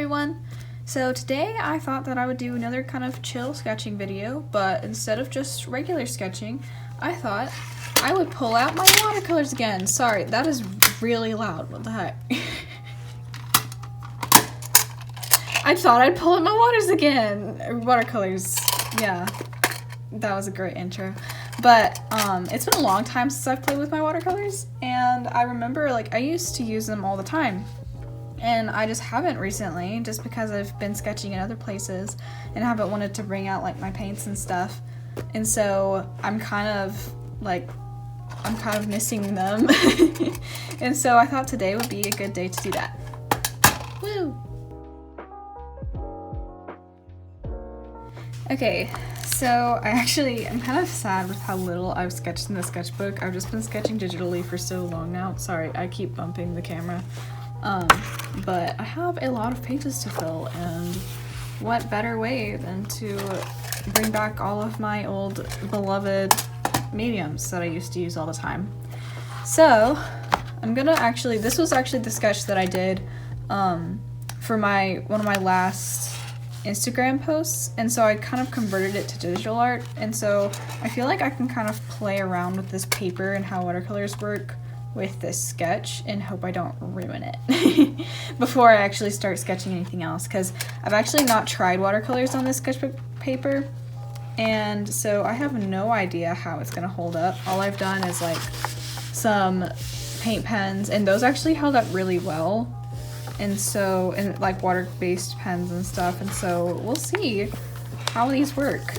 everyone! So today I thought that I would do another kind of chill sketching video, but instead of just regular sketching, I thought I would pull out my watercolors again. Sorry, that is really loud. What the heck? I thought I'd pull out my watercolors. Yeah, that was a great intro. But it's been a long time since I've played with my watercolors, and I remember I used to use them all the time. And I just haven't recently, just because I've been sketching in other places and haven't wanted to bring out my paints and stuff. And so I'm kind of missing them. And so I thought today would be a good day to do that. Woo! Okay, so I'm kind of sad with how little I've sketched in the sketchbook. I've just been sketching digitally for so long now. Sorry, I keep bumping the camera. But I have a lot of pages to fill, and what better way than to bring back all of my old beloved mediums that I used to use all the time. So I'm gonna this was actually the sketch that I did for one of my last Instagram posts, and so I kind of converted it to digital art, and so I feel like I can kind of play around with this paper and how watercolors work with this sketch and hope I don't ruin it before I actually start sketching anything else, because I've actually not tried watercolors on this sketchbook paper, and so I have no idea how it's gonna hold up. All I've done is some paint pens, and those actually held up really well, and water-based pens and stuff, and so we'll see how these work.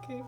Okay.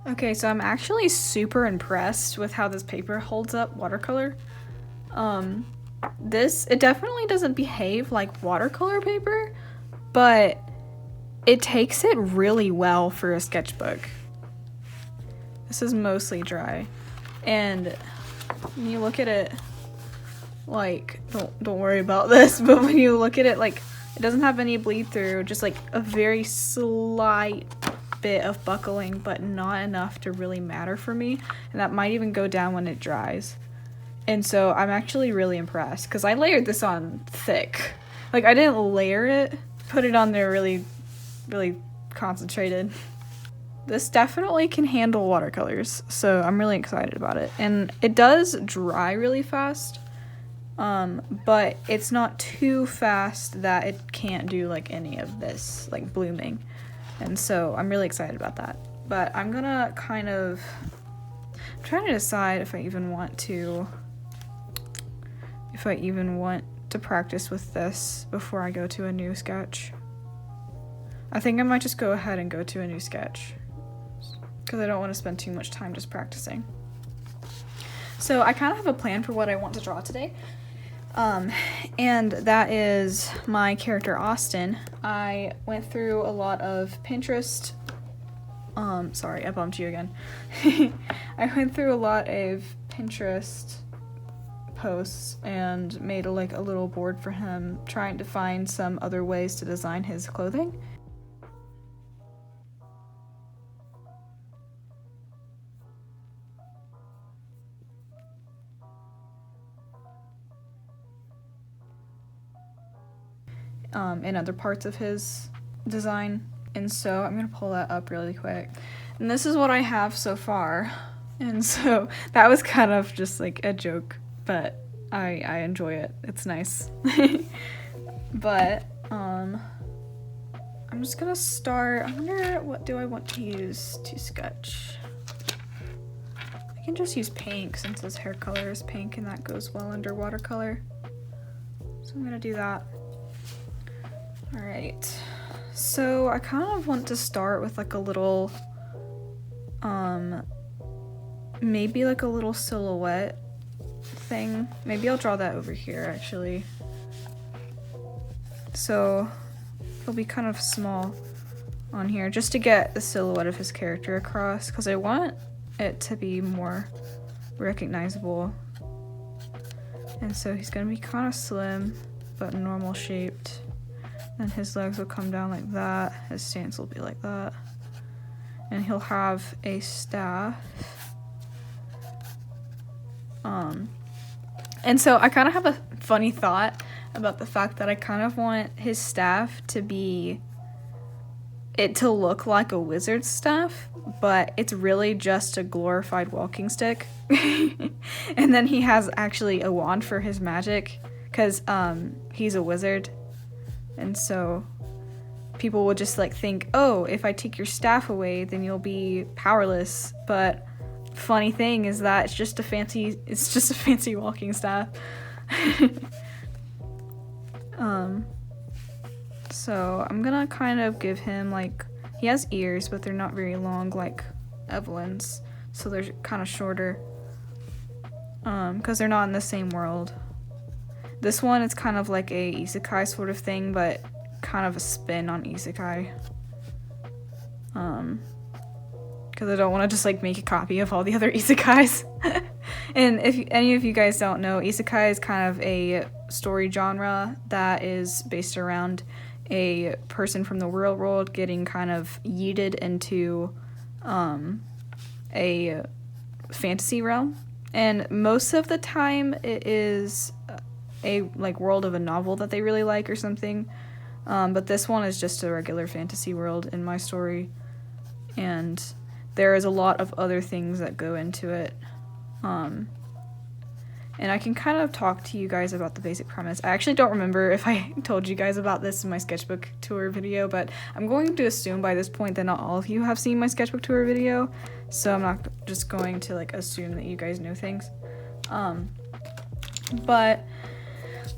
Okay, so I'm actually super impressed with how this paper holds up watercolor. It definitely doesn't behave like watercolor paper, but it takes it really well for a sketchbook. This is mostly dry, and when you look at it, don't worry about this, but when you look at it, it doesn't have any bleed through, just a very slight bit of buckling, but not enough to really matter for me, and that might even go down when it dries. And so I'm actually really impressed, because I layered this on thick. I didn't layer it, put it on there really, really concentrated. This definitely can handle watercolors, so I'm really excited about it. And it does dry really fast, but it's not too fast that it can't do any of this, blooming. And so I'm really excited about that. But I'm gonna I'm trying to decide if I even want to practice with this before I go to a new sketch. I think I might just go ahead and go to a new sketch, because I don't want to spend too much time just practicing. So I kind of have a plan for what I want to draw today. And that is my character Austin. I went through a lot of Pinterest Sorry, I bumped you again. I went through a lot of Pinterest posts and made a little board for him, trying to find some other ways to design his clothing. In other parts of his design. And so I'm gonna pull that up really quick. And this is what I have so far. And so that was kind of just like a joke, but I enjoy it. It's nice. But I'm just gonna start. I wonder, what do I want to use to sketch? I can just use pink since his hair color is pink and that goes well under watercolor. So I'm gonna do that. All right. So I kind of want to start with like a little, maybe like a little silhouette thing. Maybe I'll draw that over here actually. So it'll be kind of small on here just to get the silhouette of his character across, because I want it to be more recognizable. And so he's gonna be kind of slim but normal shaped. And his legs will come down like that. His stance will be like that. And he'll have a staff. And so I kind of have a funny thought about the fact that I kind of want his staff to look like a wizard's staff, but it's really just a glorified walking stick. And then he has actually a wand for his magic, because he's a wizard. And so people will just like think, oh, if I take your staff away, then you'll be powerless. But funny thing is that it's just a fancy walking staff. So I'm gonna kind of give him like, he has ears, but they're not very long like Evelyn's. So they're kind of shorter. Because they're not in the same world. This one is kind of like a isekai sort of thing, but kind of a spin on isekai. Because I don't want to just like make a copy of all the other isekais. And if any of you guys don't know, isekai is kind of a story genre that is based around a person from the real world getting kind of yeeted into a fantasy realm. And most of the time it is a like world of a novel that they really like or something, but this one is just a regular fantasy world in my story, and there is a lot of other things that go into it, and I can kind of talk to you guys about the basic premise. I actually don't remember if I told you guys about this in my sketchbook tour video, but I'm going to assume by this point that not all of you have seen my sketchbook tour video, so I'm not just going to like assume that you guys know things. But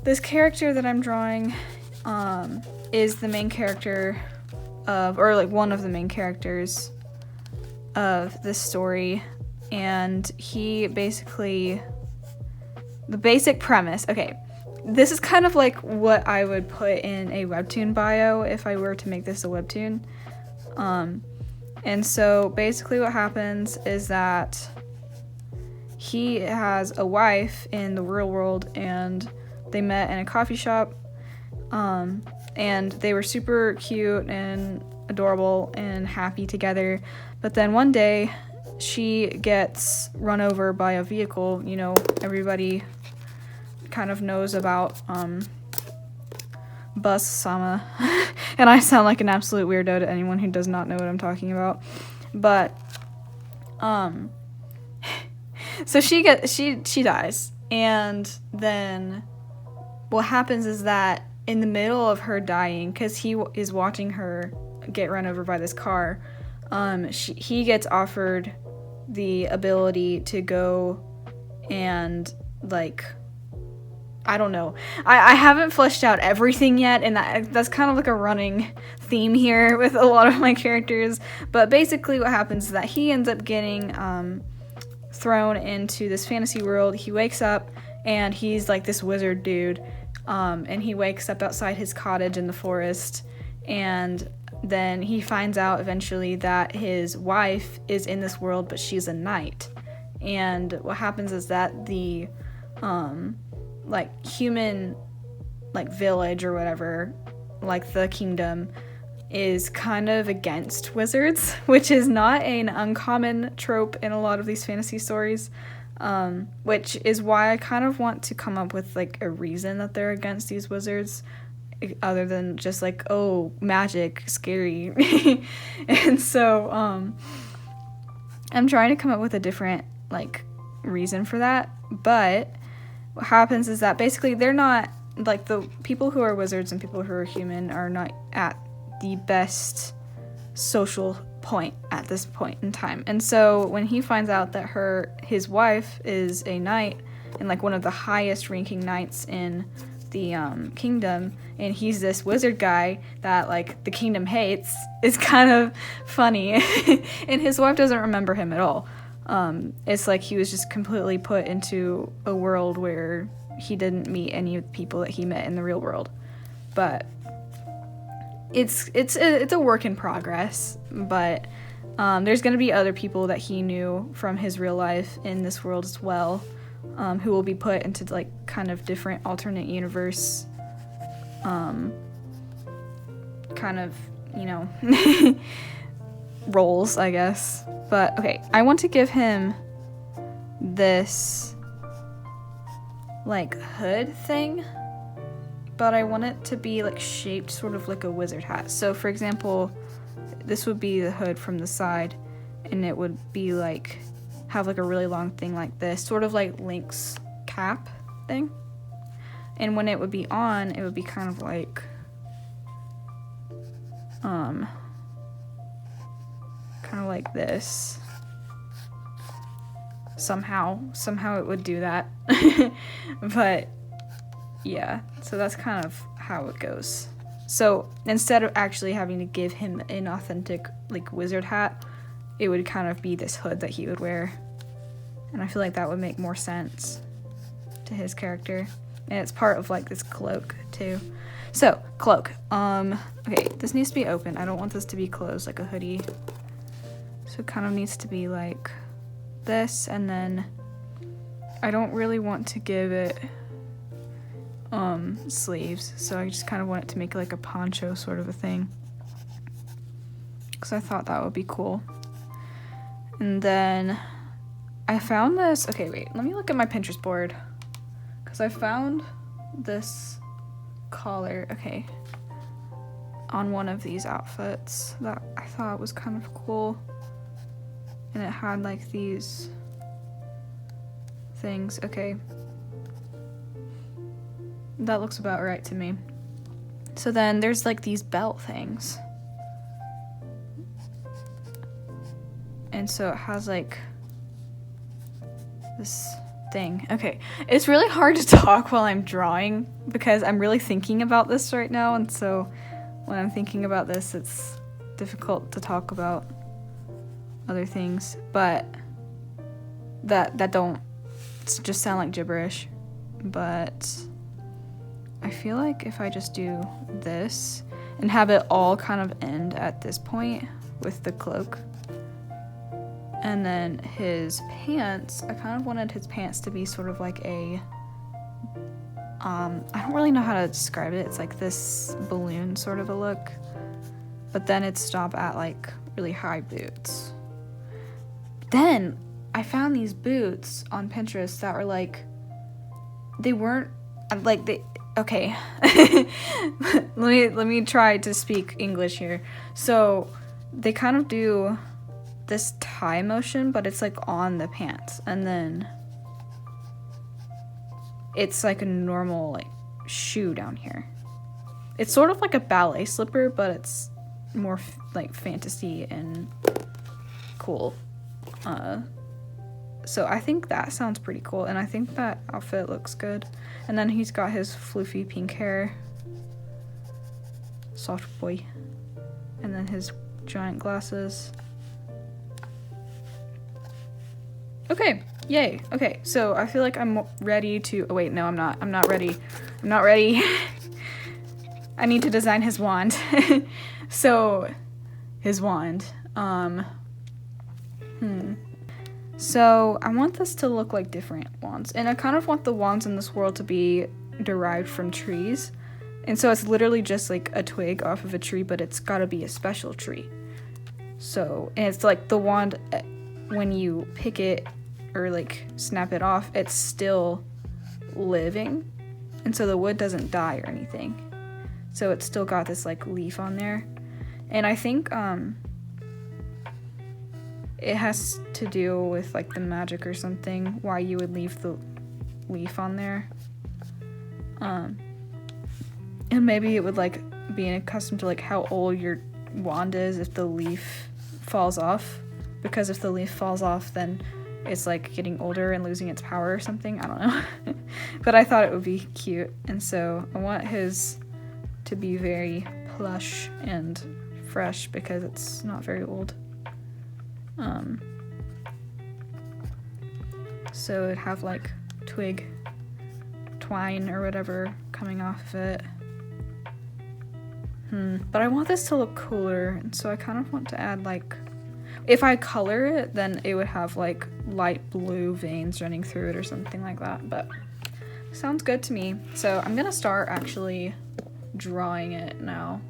this character that I'm drawing is the main character of, or like one of the main characters of this story, and he basically, the basic premise, okay, this is kind of like what I would put in a webtoon bio if I were to make this a webtoon. And so basically what happens is that he has a wife in the real world, and they met in a coffee shop, and they were super cute and adorable and happy together. But then one day she gets run over by a vehicle. You know, everybody kind of knows about Bus Sama. And I sound like an absolute weirdo to anyone who does not know what I'm talking about. But so she dies, and then what happens is that in the middle of her dying, because he is watching her get run over by this car, he gets offered the ability to go and like, I don't know. I haven't fleshed out everything yet, and that's kind of like a running theme here with a lot of my characters. But basically what happens is that he ends up getting thrown into this fantasy world. He wakes up, and he's like this wizard dude, and he wakes up outside his cottage in the forest, and then he finds out eventually that his wife is in this world, but she's a knight. And what happens is that the like human like village or whatever, like the kingdom, is kind of against wizards, which is not an uncommon trope in a lot of these fantasy stories, which is why I kind of want to come up with like a reason that they're against these wizards, other than just like, oh, magic, scary. And so I'm trying to come up with a different like reason for that. But what happens is that basically they're not, like, the people who are wizards and people who are human are not at the best social point at this point in time. And so when he finds out that his wife is a knight, and like one of the highest ranking knights in the kingdom, and he's this wizard guy that like the kingdom hates, is kind of funny. And his wife doesn't remember him at all. It's like he was just completely put into a world where he didn't meet any of the people that he met in the real world. But it's a work in progress. But there's going to be other people that he knew from his real life in this world as well, who will be put into like kind of different alternate universe kind of, you know, roles, I guess. But okay, I want to give him this like hood thing, but I want it to be like shaped sort of like a wizard hat. So for example, this would be the hood from the side, and it would be like have like a really long thing like this, sort of like Link's cap thing. And when it would be on, it would be kind of like kind of like this. Somehow it would do that. But yeah, so that's kind of how it goes. So instead of actually having to give him an authentic like wizard hat, it would kind of be this hood that he would wear. And I feel like that would make more sense to his character. And it's part of like this cloak too. So, cloak. Okay, this needs to be open. I don't want this to be closed like a hoodie. So it kind of needs to be like this, and then I don't really want to give it sleeves, so I just kind of want it to make like a poncho sort of a thing, because I thought that would be cool. And then I found this, okay wait, let me look at my Pinterest board, because I found this collar, okay, on one of these outfits that I thought was kind of cool. And it had like these things. Okay. That looks about right to me. So then there's like these belt things. And so it has like this thing. Okay. It's really hard to talk while I'm drawing because I'm really thinking about this right now. And so when I'm thinking about this, it's difficult to talk about other things, but that don't just sound like gibberish. But I feel like if I just do this and have it all kind of end at this point with the cloak, and then his pants, I kind of wanted his pants to be sort of like a I don't really know how to describe it. It's like this balloon sort of a look, but then it'd stop at like really high boots. Then I found these boots on Pinterest that were like, they weren't like they, okay. let me try to speak English here. So they kind of do this tie motion, but it's like on the pants, and then it's like a normal like shoe down here. It's sort of like a ballet slipper, but it's more like fantasy and cool. So I think that sounds pretty cool, and I think that outfit looks good. And then he's got his floofy pink hair, soft boy, and then his giant glasses. Okay, yay. Okay, so I feel like I'm ready to, oh wait, no, I'm not ready. I need to design his wand. So his wand, So I want this to look like different wands, and I kind of want the wands in this world to be derived from trees. And so it's literally just like a twig off of a tree, but it's gotta be a special tree. So, and it's like the wand, when you pick it or like snap it off, it's still living. And so the wood doesn't die or anything. So it's still got this like leaf on there. And I think it has to do with like the magic or something, why you would leave the leaf on there. And maybe it would like be accustomed to like how old your wand is if the leaf falls off, because if the leaf falls off then it's like getting older and losing its power or something. I don't know. But I thought it would be cute, and so I want his to be very plush and fresh because it's not very old. So it'd have like twig twine or whatever coming off of it. But I want this to look cooler, and so I kind of want to add like, if I color it, then it would have like light blue veins running through it or something like that, but sounds good to me. So I'm gonna start actually drawing it now.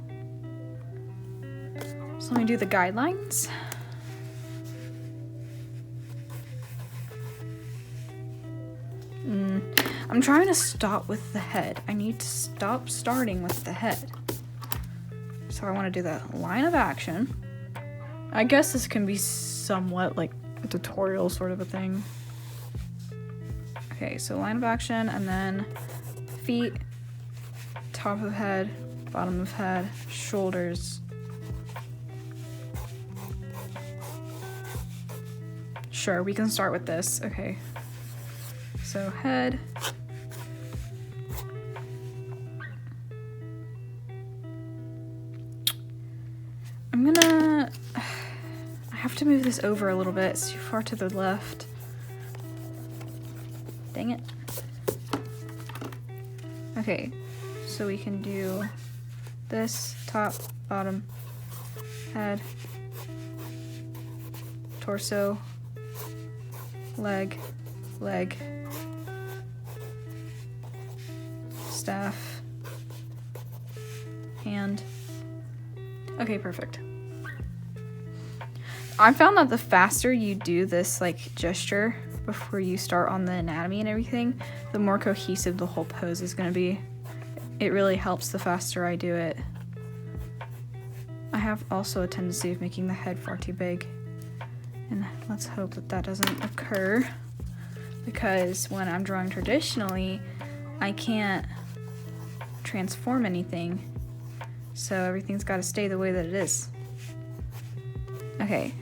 So let me do the guidelines. I'm trying to stop with the head. I need to stop starting with the head. So I want to do the line of action. I guess this can be somewhat like a tutorial sort of a thing. Okay, so line of action, and then feet, top of head, bottom of head, shoulders. Sure, we can start with this. Okay. So head. I have to move this over a little bit. It's too far to the left. Dang it. Okay, so we can do this, top, bottom, head, torso, leg, staff, hand. Okay, perfect. I found that the faster you do this like gesture before you start on the anatomy and everything, the more cohesive the whole pose is going to be. It really helps the faster I do it. I have also a tendency of making the head far too big, and let's hope that that doesn't occur, because when I'm drawing traditionally, I can't transform anything, so everything's got to stay the way that it is. Okay,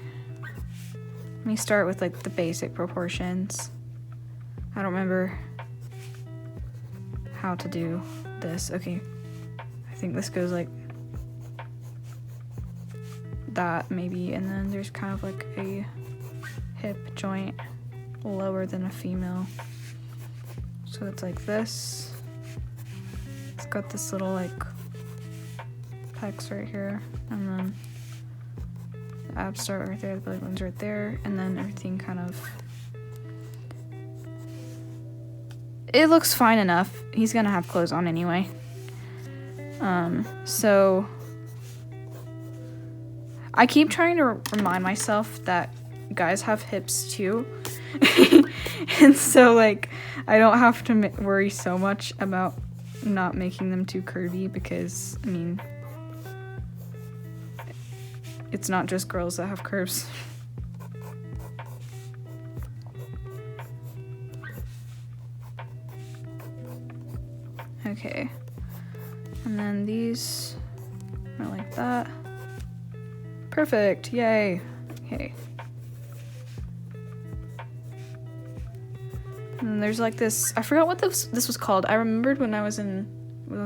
let me start with like the basic proportions. I don't remember how to do this. Okay, I think this goes like that maybe, and then there's kind of like a hip joint lower than a female, so it's like this. It's got this little like pecs right here, and then the abs start right there, the belly button's right there, and then everything kind of, it looks fine enough. He's gonna have clothes on anyway. So I keep trying to remind myself that guys have hips too. And so like I don't have to worry so much about not making them too curvy, because I mean, it's not just girls that have curves. Okay, and then these are like that. Perfect, yay. Okay. And then there's like this, I forgot what this was called. I remembered when I was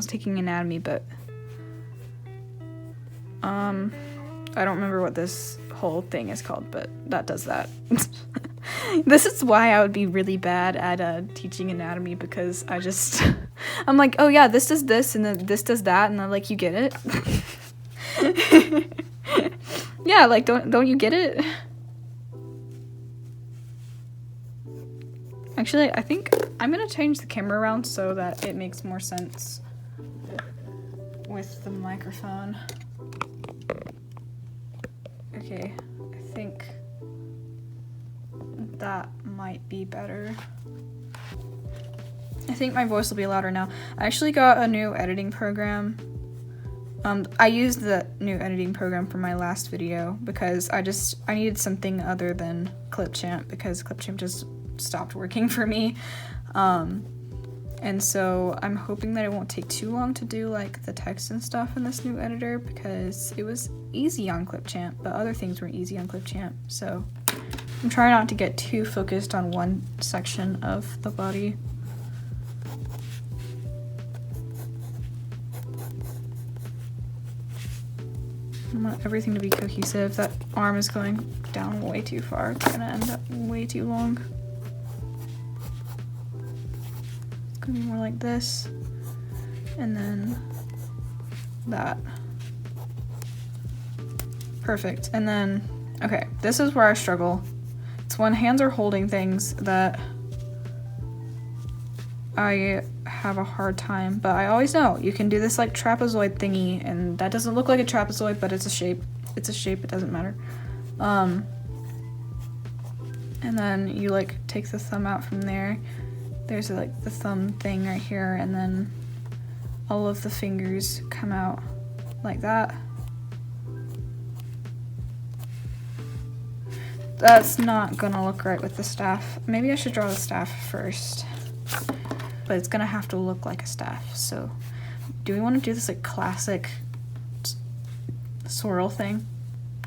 taking anatomy, but I don't remember what this whole thing is called, but that does that. This is why I would be really bad at teaching anatomy, because I'm like, oh yeah, this does this, and then this does that, and then like, you get it? Yeah, like, don't you get it? Actually, I think I'm gonna change the camera around so that it makes more sense with the microphone. Okay, I think that might be better. I think my voice will be louder now. I actually got a new editing program. I used the new editing program for my last video because I needed something other than Clipchamp because Clipchamp just stopped working for me. And so I'm hoping that it won't take too long to do like the text and stuff in this new editor because it was easy on Clipchamp, but other things weren't easy on Clipchamp. So I'm trying not to get too focused on one section of the body. I want everything to be cohesive. That arm is going down way too far. It's gonna end up way too long. It's gonna be more like this. And then that. Perfect. And then, okay, this is where I struggle. It's when hands are holding things that I have a hard time, but I always know you can do this like trapezoid thingy, and that doesn't look like a trapezoid, but it's a shape. It's a shape, it doesn't matter. And then you like take the thumb out from there. There's like the thumb thing right here, and then all of the fingers come out like that. That's not gonna look right with the staff. Maybe I should draw the staff first. But it's gonna have to look like a staff. So do we want to do this like classic swirl thing?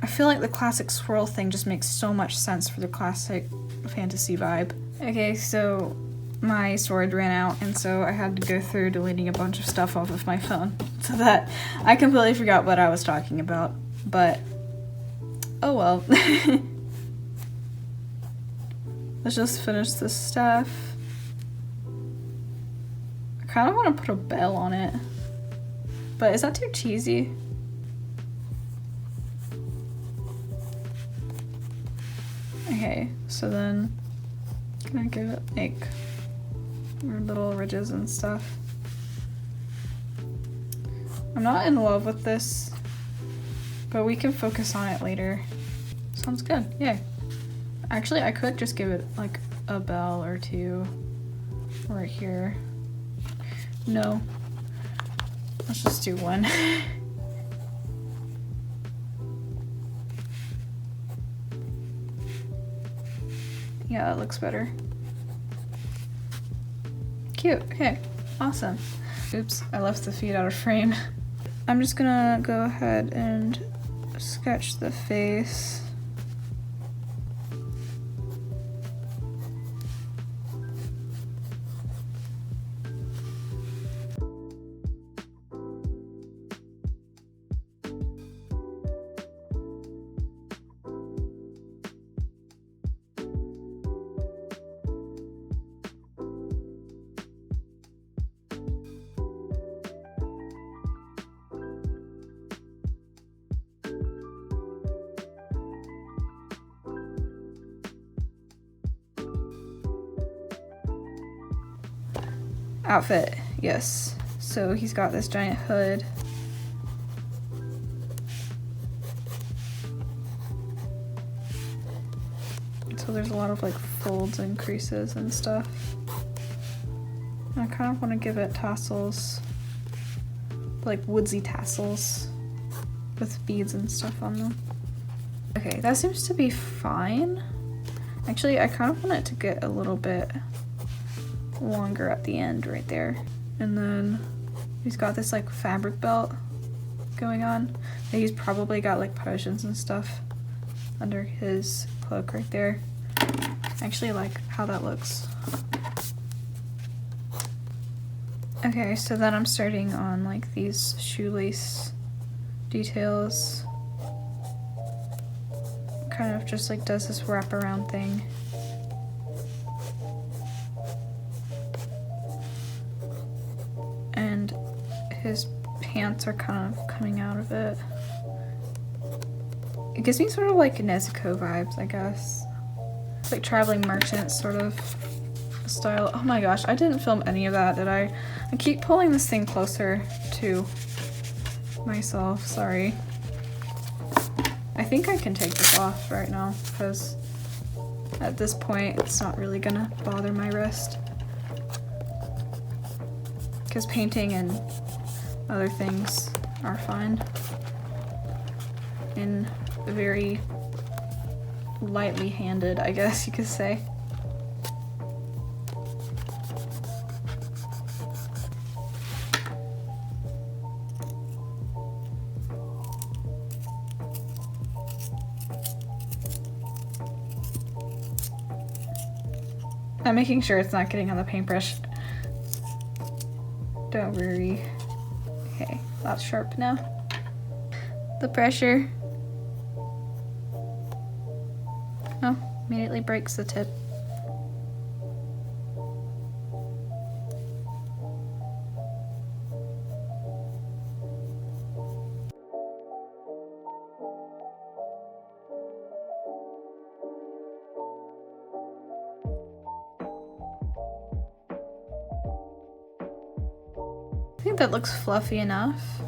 I feel like the classic swirl thing just makes so much sense for the classic fantasy vibe. Okay, so my storage ran out, and so I had to go through deleting a bunch of stuff off of my phone so that I completely forgot what I was talking about. But oh well. Let's just finish this staff. I kind of want to put a bell on it, but is that too cheesy? Okay, so then I'm gonna give it like weird little ridges and stuff. I'm not in love with this, but we can focus on it later. Sounds good, yay. Actually, I could just give it like a bell or two right here. No, let's just do one. Yeah, that looks better. Cute, okay, awesome. Oops, I left the feet out of frame. I'm just gonna go ahead and sketch the face. Outfit, yes. So he's got this giant hood. So there's a lot of like folds and creases and stuff. I kind of want to give it tassels, like woodsy tassels with beads and stuff on them. Okay, that seems to be fine. Actually, I kind of want it to get a little bit longer at the end right there. And then he's got this like fabric belt going on. He's probably got like potions and stuff under his cloak right there. I actually like how that looks. Okay, so then I'm starting on like these shoelace details. Kind of just like does this wraparound thing. And his pants are kind of coming out of it. It gives me sort of like Nezuko vibes, I guess. It's like traveling merchant sort of style. Oh my gosh, I didn't film any of that, did I? I keep pulling this thing closer to myself, sorry. I think I can take this off right now because at this point it's not really gonna bother my wrist. Because painting and other things are fine. And very lightly handed, I guess you could say. I'm making sure it's not getting on the paintbrush. Don't worry. Okay, that's sharp now. The pressure. Oh, immediately breaks the tip. I think that looks fluffy enough.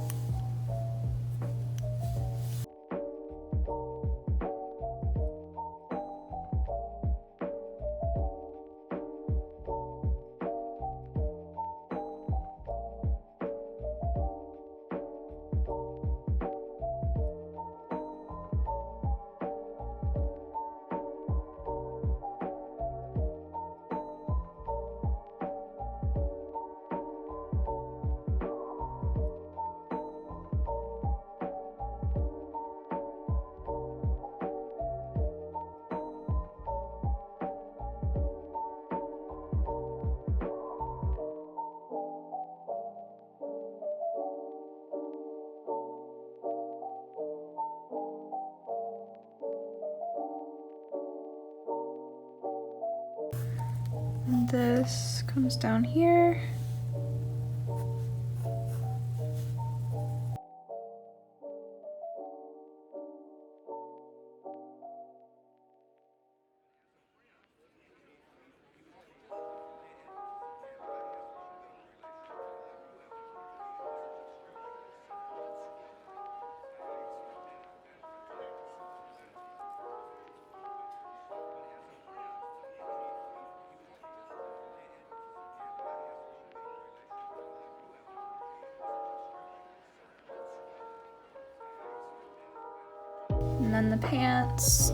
And this comes down here. And then the pants.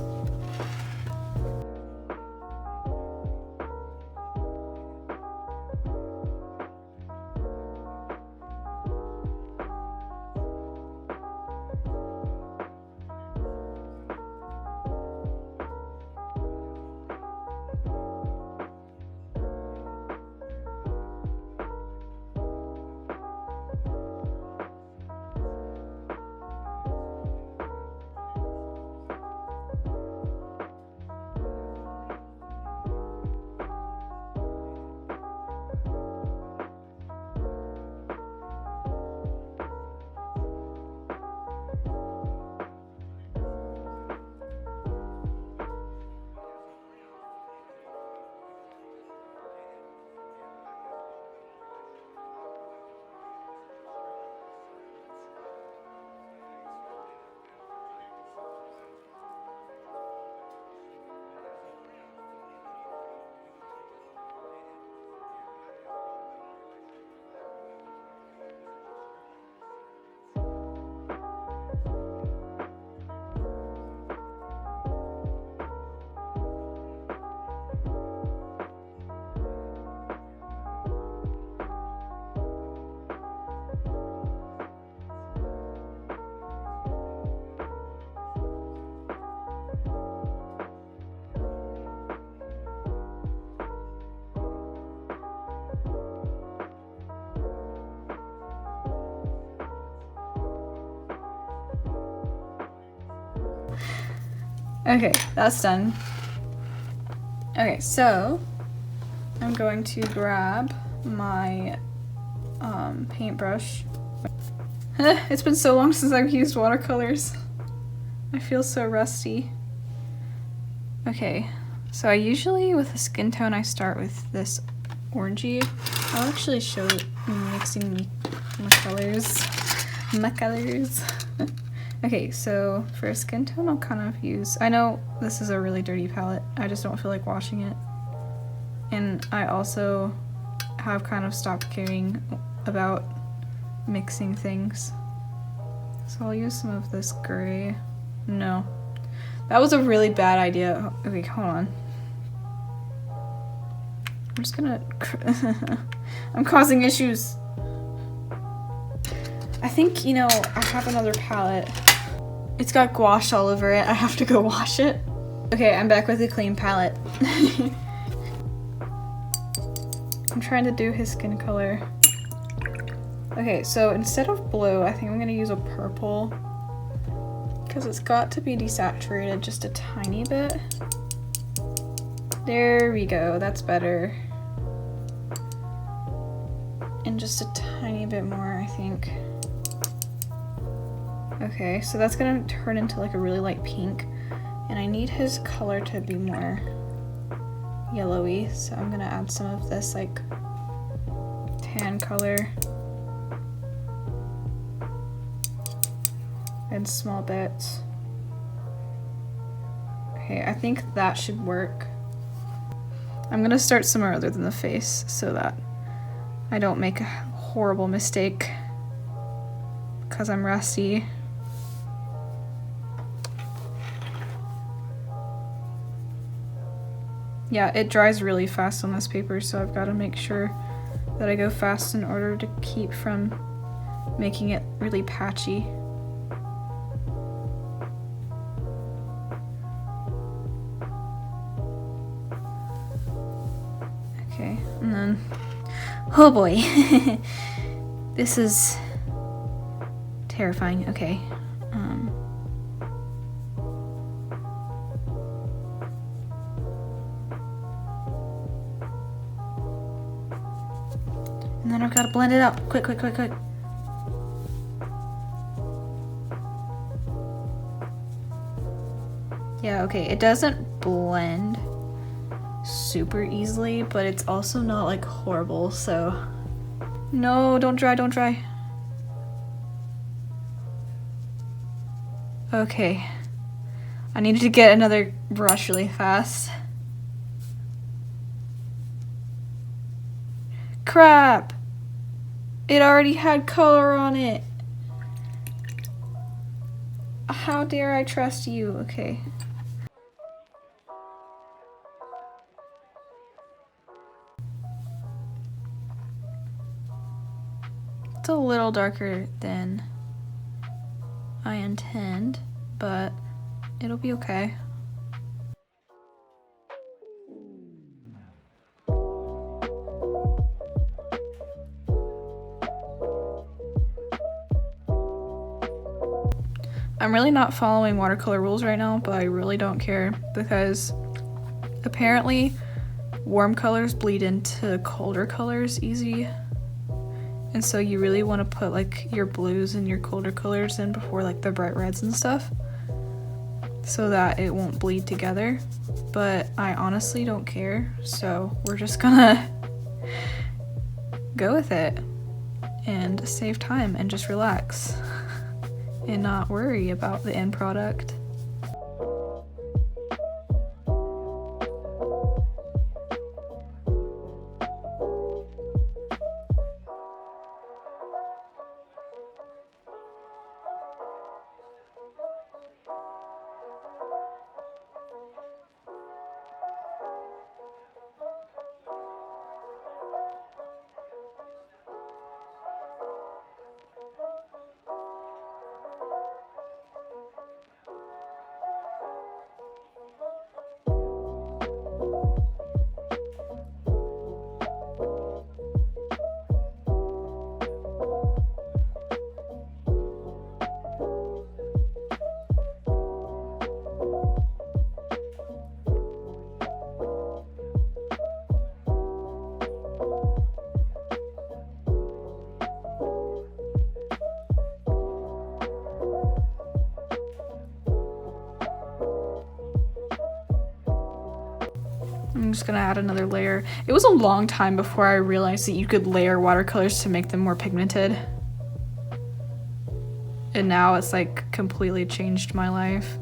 Okay, that's done. Okay, so I'm going to grab my paintbrush. It's been so long since I've used watercolors. I feel so rusty. Okay, So I usually, with a skin tone, I start with this orangey. I'll actually show mixing my colors. My colors. Okay, so for a skin tone, I'll kind of use, I know this is a really dirty palette, I just don't feel like washing it. And I also have kind of stopped caring about mixing things. So I'll use some of this gray. No, that was a really bad idea. Okay, hold on. I'm just gonna, I'm causing issues. I think, you know, I have another palette. It's got gouache all over it. I have to go wash it. Okay, I'm back with a clean palette. I'm trying to do his skin color. Okay, so instead of blue, I think I'm gonna use a purple because it's got to be desaturated just a tiny bit. There we go, that's better. And just a tiny bit more, I think. Okay, so that's gonna turn into like a really light pink, and I need his color to be more yellowy, so I'm gonna add some of this like tan color in small bits. Okay, I think that should work. I'm gonna start somewhere other than the face so that I don't make a horrible mistake because I'm rusty. Yeah, it dries really fast on this paper, so I've got to make sure that I go fast in order to keep from making it really patchy. Okay, and then, oh boy, this is terrifying. Okay. And then I've got to blend it up. Quick, quick, quick, quick. Yeah, okay, it doesn't blend super easily, but it's also not like horrible, so. No, don't dry, don't dry. Okay. I needed to get another brush really fast. Crap! It already had color on it. How dare I trust you? Okay. It's a little darker than I intend, but it'll be okay. I'm really not following watercolor rules right now, but I really don't care because apparently warm colors bleed into colder colors easy. And so you really want to put like your blues and your colder colors in before like the bright reds and stuff so that it won't bleed together. But I honestly don't care, so we're just gonna go with it and save time and just relax and not worry about the end product. I'm just gonna add another layer. It was a long time before I realized that you could layer watercolors to make them more pigmented. And now it's like completely changed my life.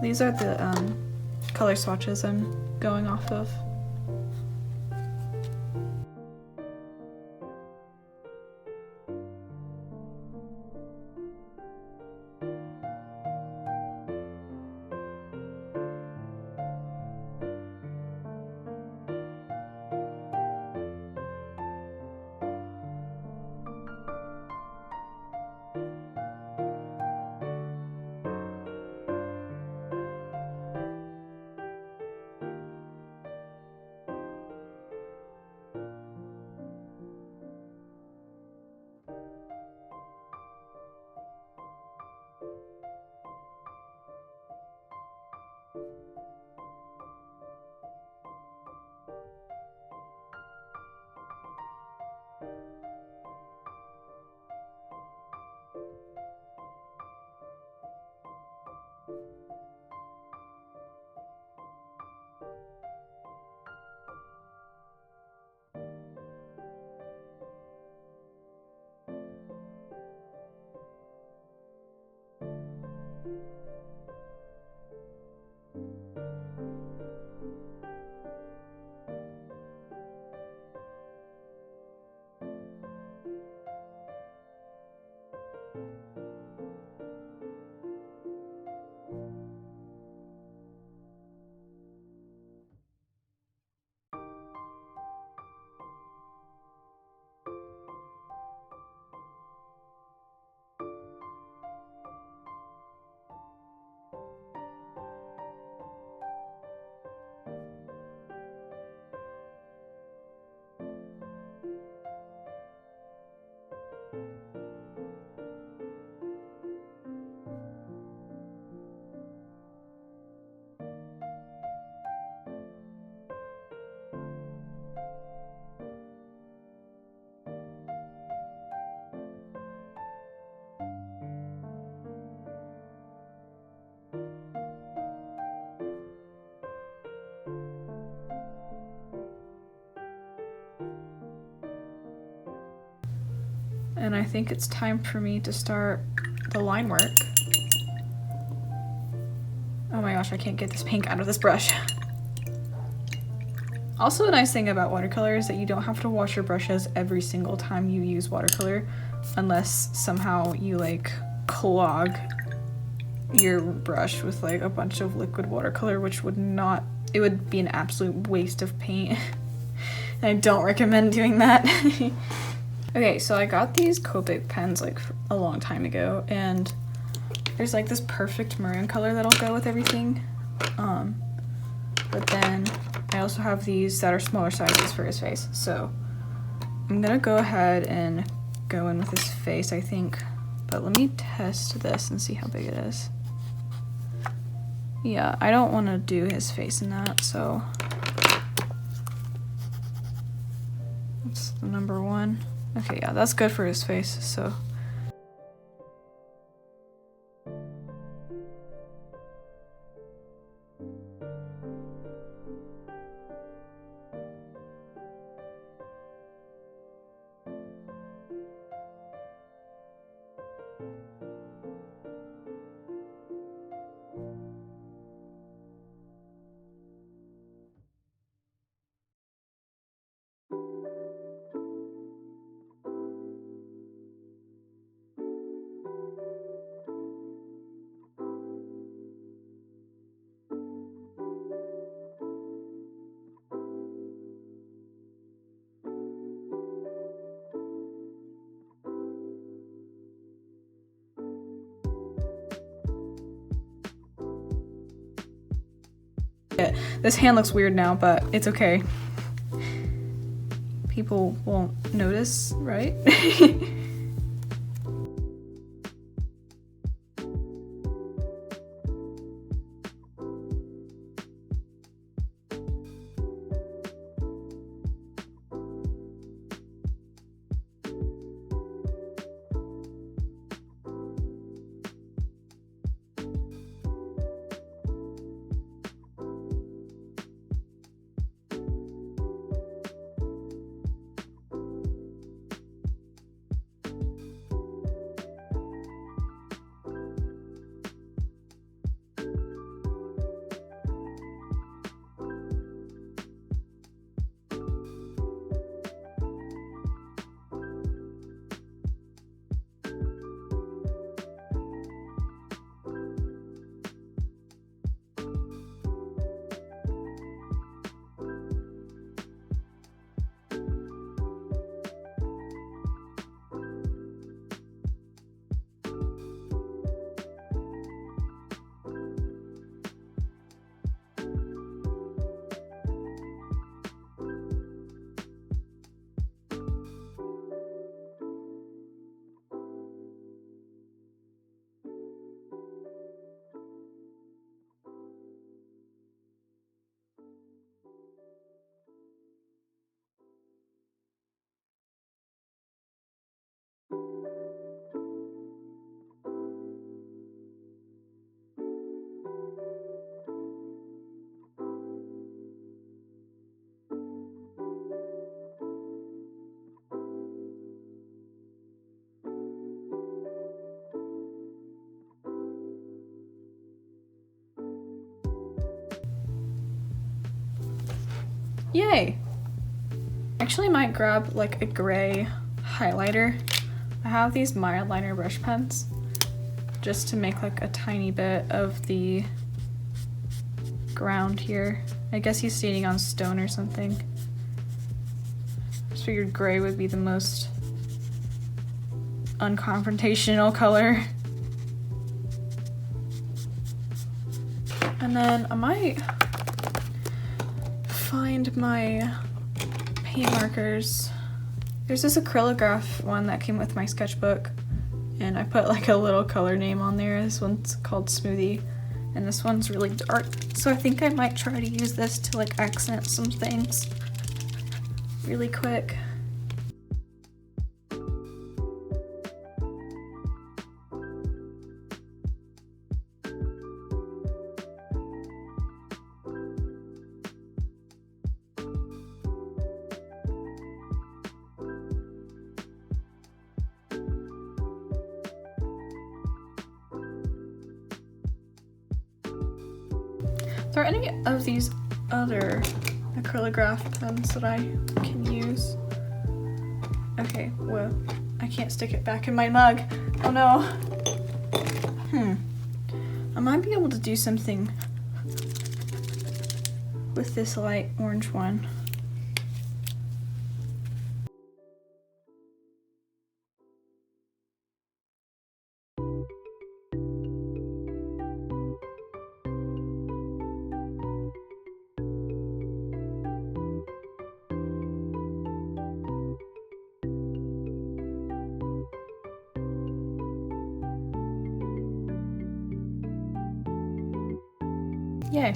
These are the color swatches I'm going off of. And I think it's time for me to start the line work. Oh my gosh, I can't get this pink out of this brush. Also, a nice thing about watercolor is that you don't have to wash your brushes every single time you use watercolor, unless somehow you like clog your brush with like a bunch of liquid watercolor, which would not, it would be an absolute waste of paint. And I don't recommend doing that. Okay, so I got these Copic pens like a long time ago, and there's like this perfect maroon color that'll go with everything. But then I also have these that are smaller sizes for his face. So I'm gonna go ahead and go in with his face, I think. But let me test this and see how big it is. Yeah, I don't want to do his face in that, so that's the number 1. Okay, yeah, that's good for his face, so. This hand looks weird now, but it's okay. People won't notice, right? Yay! Actually might grab like a gray highlighter. I have these Mildliner brush pens just to make like a tiny bit of the ground here. I guess he's standing on stone or something. Just figured gray would be the most unconfrontational color. And then I might find my paint markers. There's this acrylograph one that came with my sketchbook, and I put like a little color name on there. This one's called Smoothie, and this one's really dark, so I think I might try to use this to like accent some things really quick. Are there any of these other acrylograph pens that I can use? Okay, well, I can't stick it back in my mug. Oh no. I might be able to do something with this light orange one. Yay.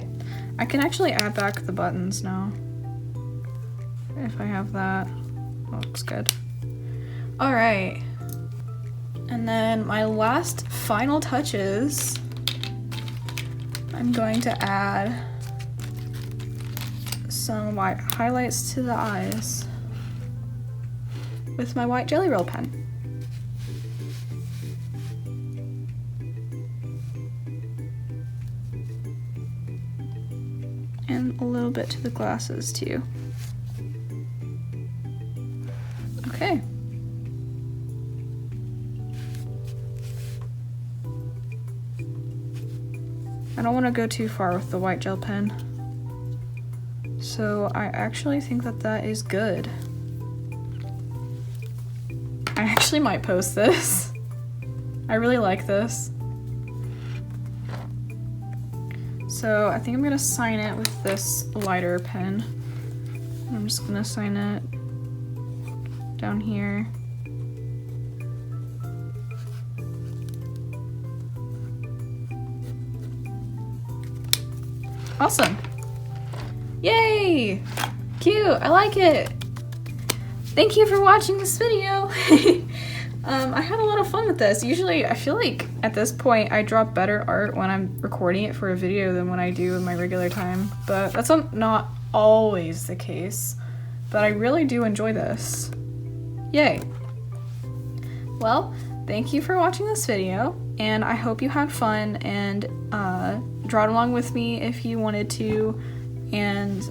I can actually add back the buttons now. If I have that. That looks good. Alright. And then my last final touches, I'm going to add some white highlights to the eyes with my white Jelly Roll pen. And a little bit to the glasses too. Okay. I don't want to go too far with the white gel pen, so I actually think that that is good. I actually might post this. I really like this. So I think I'm gonna sign it with this lighter pen. I'm just gonna sign it down here. Awesome. Yay! Cute, I like it. Thank you for watching this video. I had a lot of fun with this. Usually I feel like at this point I draw better art when I'm recording it for a video than when I do in my regular time, but that's not always the case. But I really do enjoy this. Yay. Well, thank you for watching this video, and I hope you had fun and draw along with me if you wanted to, and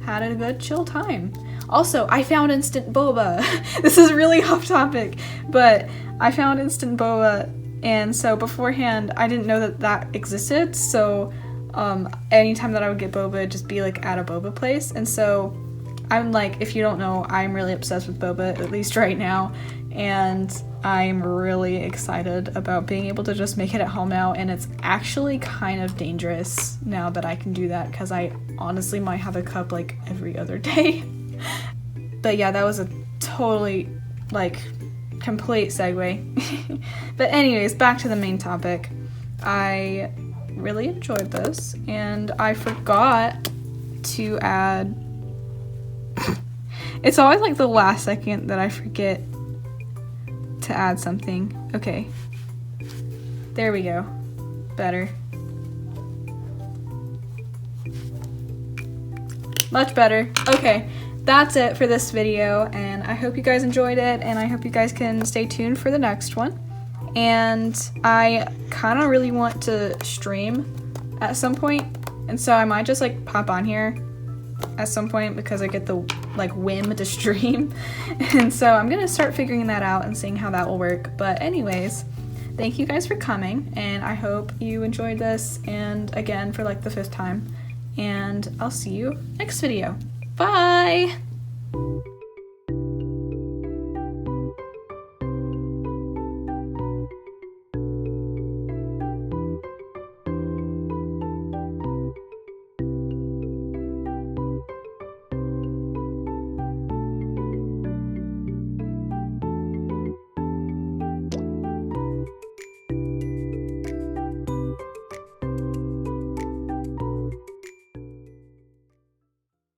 had a good chill time. Also, I found instant boba. This is really off topic, but I found instant boba, and so beforehand I didn't know that that existed, so anytime that I would get boba, it'd just be like at a boba place. And so I'm like, if you don't know, I'm really obsessed with boba, at least right now, and I'm really excited about being able to just make it at home now. And it's actually kind of dangerous now that I can do that, because I honestly might have a cup like every other day. But yeah, that was a totally like complete segue. But anyways, back to the main topic. I really enjoyed this, and I forgot to add it's always like the last second that I forget to add something. Okay, there we go. Better. Much better. Okay, that's it for this video, and I hope you guys enjoyed it, and I hope you guys can stay tuned for the next one. And I kind of really want to stream at some point, and so I might just like pop on here at some point because I get the like whim to stream. And so I'm gonna start figuring that out and seeing how that will work. But anyways, thank you guys for coming, and I hope you enjoyed this, and again for like the 5th time, and I'll see you next video. Bye!